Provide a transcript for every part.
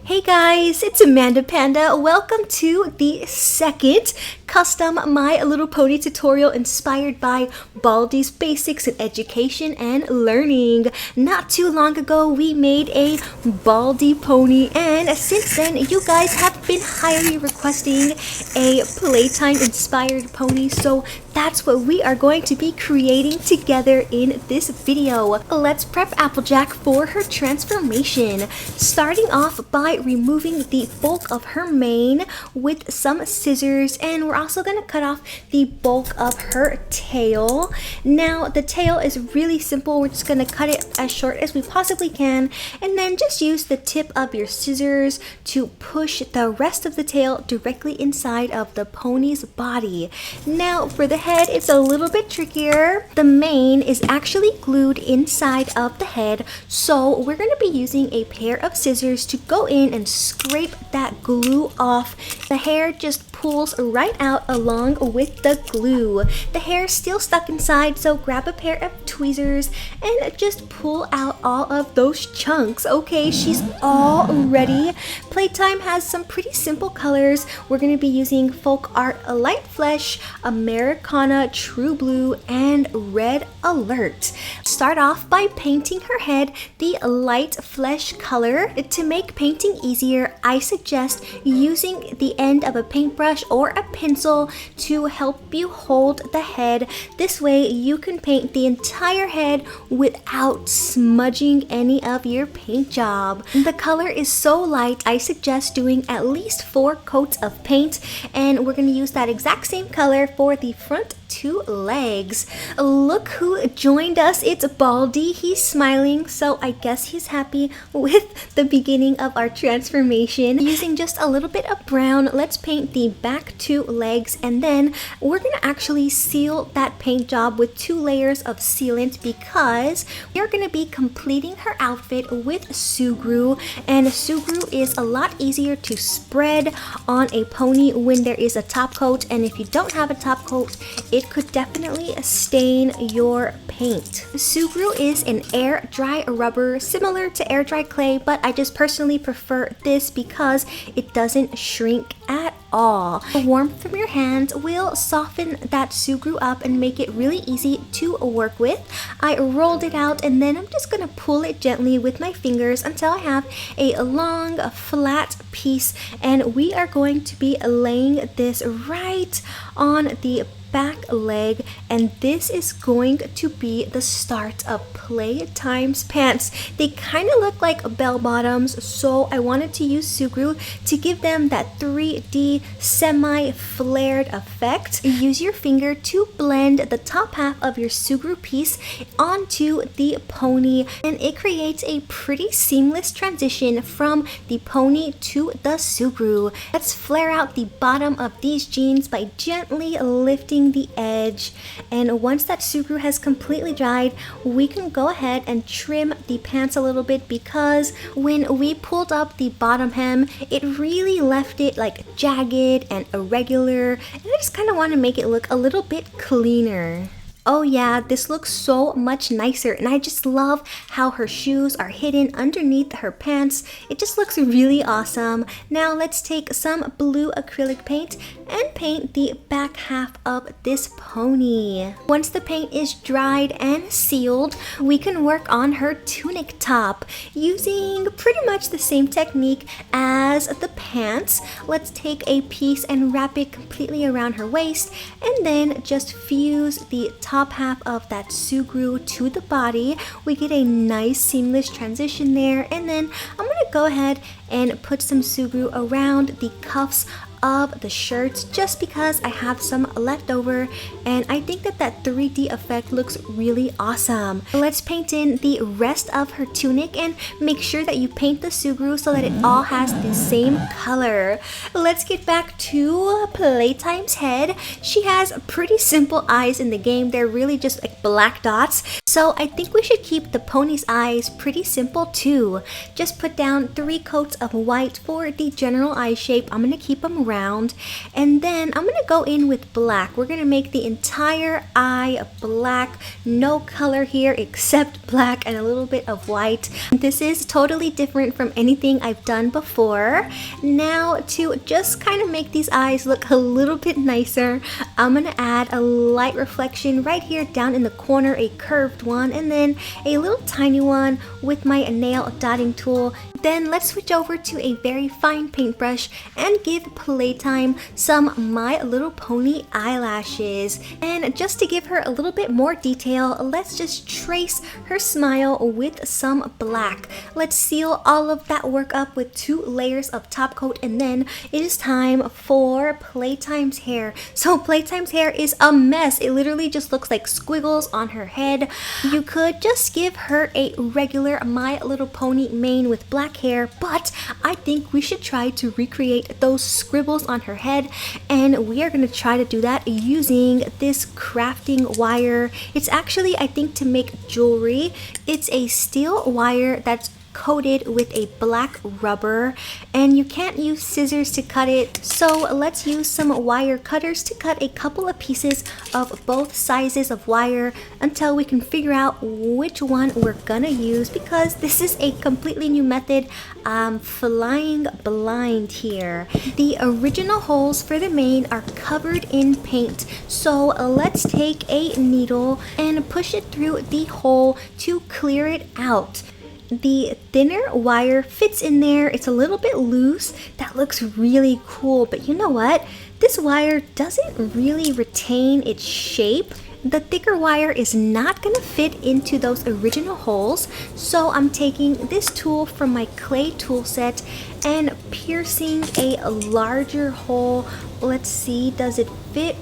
Hey guys, it's MandaPanda. Welcome to the second custom My Little Pony tutorial inspired by Baldi's Basics in Education and Learning. Not too long ago, we made a Baldi pony, and since then, you guys have been highly requesting a Playtime inspired pony, so that's what we are going to be creating together in this video. Let's prep Applejack for her transformation, starting off by removing the bulk of her mane with some scissors, and we're also going to cut off the bulk of her tail. Now the tail is really simple. We're just going to cut it as short as we possibly can, and then just use the tip of your scissors to push the rest of the tail directly inside of the pony's body. Now for the head, it's a little bit trickier. The mane is actually glued inside of the head, so we're going to be using a pair of scissors to go in and scrape that glue off. The hair just pulls right out along with the glue. The hair is still stuck inside, so grab a pair of tweezers and just pull out all of those chunks. Okay, she's all ready. Playtime has some pretty simple colors. We're going to be using Folk Art Light Flesh, Americana True Blue, and Red Alert. Start off by painting her head the light flesh color. To make painting easier, I suggest using the end of a paintbrush or a pencil to help you hold the head. This way you can paint the entire head without smudging any of your paint job. The color is so light, I suggest doing at least 4 coats of paint, and we're going to use that exact same color for the front 2 legs. Look who joined us. It's Baldi. He's smiling, so I guess he's happy with the beginning of our transformation. Using just a little bit of brown, let's paint the back 2 legs, and then we're gonna actually seal that paint job with 2 layers of sealant because we're gonna be completing her outfit with Sugru, and Sugru is a lot easier to spread on a pony when there is a top coat, and if you don't have a top coat, it could definitely stain your paint. Sugru is an air dry rubber similar to air dry clay, but I just personally prefer this because it doesn't shrink at all. The warmth from your hand will soften that Sugru up and make it really easy to work with. I rolled it out, and then I'm just gonna pull it gently with my fingers until I have a long flat piece, and we are going to be laying this right on the back leg, and this is going to be the start of Playtime's pants. They kind of look like bell bottoms, so I wanted to use Sugru to give them that 3D semi-flared effect. Use your finger to blend the top half of your Sugru piece onto the pony, and it creates a pretty seamless transition from the pony to the Sugru. Let's flare out the bottom of these jeans by gently lifting the edge, and once that Sugru has completely dried, we can go ahead and trim the pants a little bit because when we pulled up the bottom hem, it really left it like jagged and irregular, and I just kind of want to make it look a little bit cleaner. Oh yeah, this looks so much nicer, and I just love how her shoes are hidden underneath her pants. It just looks really awesome. Now let's take some blue acrylic paint and paint the back half of this pony. Once the paint is dried and sealed, we can work on her tunic top using pretty much the same technique as the pants. Let's take a piece and wrap it completely around her waist, and then just fuse the top half of that Sugru to the body. We get a nice seamless transition there, and then I'm gonna go ahead and put some Sugru around the cuffs of the shirts just because I have some left over, and I think that that 3D effect looks really awesome. Let's paint in the rest of her tunic, and make sure that you paint the Sugru so that it all has the same color. Let's get back to Playtime's head. She has pretty simple eyes in the game. They're really just like black dots, so I think we should keep the pony's eyes pretty simple too. Just put down 3 coats of white for the general eye shape. I'm gonna keep them around. And then I'm gonna go in with black. We're gonna make the entire eye black, no color here except black and a little bit of white. This is totally different from anything I've done before. Now to just kind of make these eyes look a little bit nicer, I'm gonna add a light reflection right here down in the corner, a curved one, and then a little tiny one with my nail dotting tool. Then let's switch over to a very fine paintbrush and give Playtime some My Little Pony eyelashes. And just to give her a little bit more detail, let's just trace her smile with some black. Let's seal all of that work up with 2 layers of top coat, and then it is time for Playtime's hair. So Playtime's hair is a mess. It literally just looks like squiggles on her head. You could just give her a regular My Little Pony mane with black hair, but I think we should try to recreate those scribbles on her head, and we are going to try to do that using this crafting wire. It's actually, I think, to make jewelry. It's a steel wire that's coated with a black rubber, and you can't use scissors to cut it, so let's use some wire cutters to cut a couple of pieces of both sizes of wire until we can figure out which one we're gonna use, because this is a completely new method. I'm flying blind here. The original holes for the mane are covered in paint, so let's take a needle and push it through the hole to clear it out. The thinner wire fits in there. It's a little bit loose. That looks really cool, but you know what? This wire doesn't really retain its shape. The thicker wire is not gonna fit into those original holes, so I'm taking this tool from my clay tool set and piercing a larger hole. Let's see, does it fit?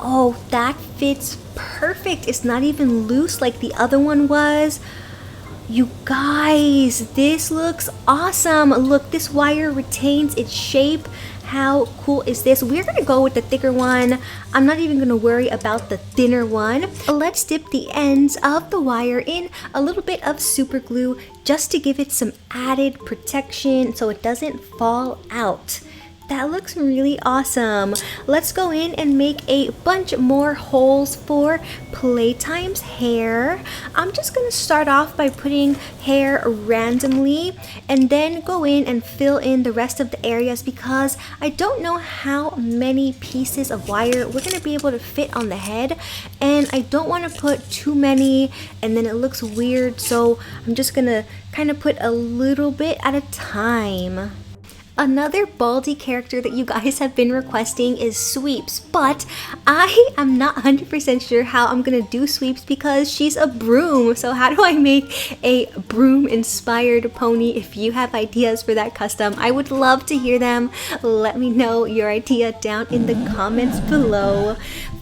Oh, that fits perfect. It's not even loose like the other one was. You guys, this looks awesome. Look, this wire retains its shape. How cool is this? We're gonna go with the thicker one. I'm not even gonna worry about the thinner one. Let's dip the ends of the wire in a little bit of super glue just to give it some added protection so it doesn't fall out. That looks really awesome. Let's go in and make a bunch more holes for Playtime's hair. I'm just gonna start off by putting hair randomly and then go in and fill in the rest of the areas, because I don't know how many pieces of wire we're gonna be able to fit on the head, and I don't want to put too many and then it looks weird, so I'm just gonna kind of put a little bit at a time. Another Baldi character that you guys have been requesting is Sweeps, but I am not 100% sure how I'm gonna do Sweeps because she's a broom. So how do I make a broom inspired pony? If you have ideas for that custom, I would love to hear them. Let me know your idea down in the comments below.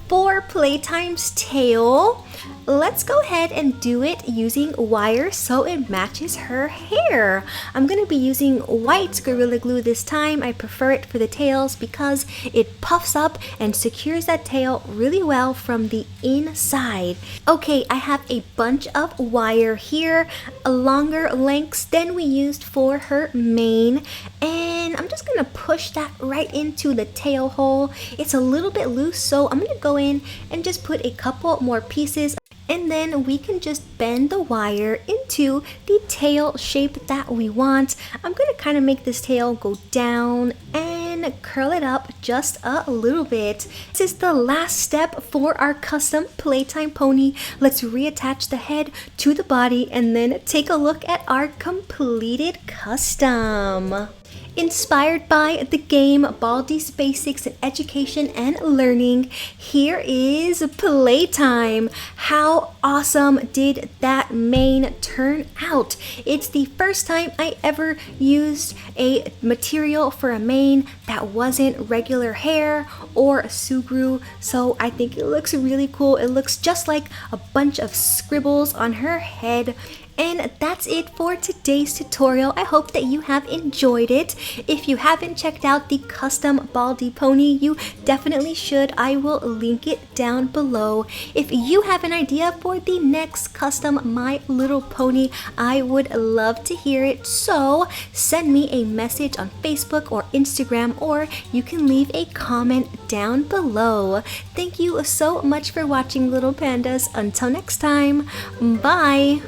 For Playtime's tail, let's go ahead and do it using wire so it matches her hair. I'm going to be using white Gorilla Glue this time. I prefer it for the tails because it puffs up and secures that tail really well from the inside. Okay, I have a bunch of wire here, a longer lengths than we used for her mane, and I'm just going to push that right into the tail hole. It's a little bit loose, so I'm going to go in and just put a couple more pieces, and then we can just bend the wire into the tail shape that we want. I'm going to kind of make this tail go down and curl it up just a little bit. This is the last step for our custom Playtime pony. Let's reattach the head to the body and then take a look at our completed custom. Inspired by the game Baldi's Basics in Education and Learning, here is Playtime. How awesome did that mane turn out? It's the first time I ever used a material for a mane that wasn't regular hair or a Sugru, so I think it looks really cool. It looks just like a bunch of scribbles on her head. And that's it for today's tutorial. I hope that you have enjoyed it. If you haven't checked out the custom Baldi pony, you definitely should. I will link it down below. If you have an idea for the next custom My Little Pony, I would love to hear it. So send me a message on Facebook or Instagram, or you can leave a comment down below. Thank you so much for watching, little pandas. Until next time, bye!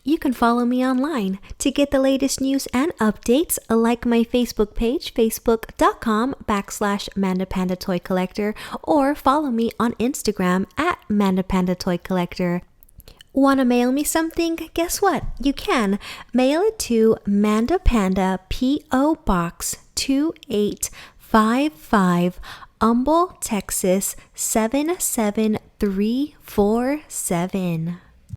You can follow me online to get the latest news and updates. Like my Facebook page, facebook.com/MandaPanda Toy Collector, or follow me on Instagram at MandaPanda Toy Collector. Want to mail me something? Guess what? You can. Mail it to MandaPanda, P.O. Box 2855, Humble, Texas 77347.